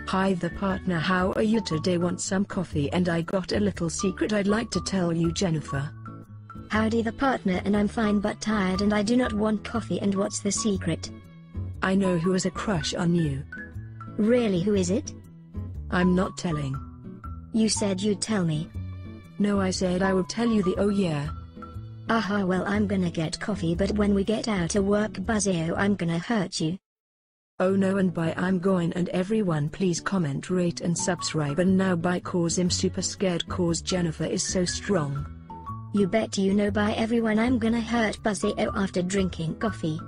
Hi the partner, how are you today? Want some coffee? And I got a little secret I'd like to tell you, Jennifer. Howdy the partner, and I'm fine but tired and I do not want coffee. And what's the secret? I know who has a crush on you. Really, who is it? I'm not telling. You said you'd tell me. No, I said I would tell you the oh yeah. Aha, well I'm gonna get coffee, but when we get out of work Buzzio I'm gonna hurt you. Oh no, and bye, I'm going. And everyone please comment, rate and subscribe. And now bye, cause I'm super scared cause Jennifer is so strong. You bet you know. Bye everyone, I'm gonna hurt Buzzio after drinking coffee.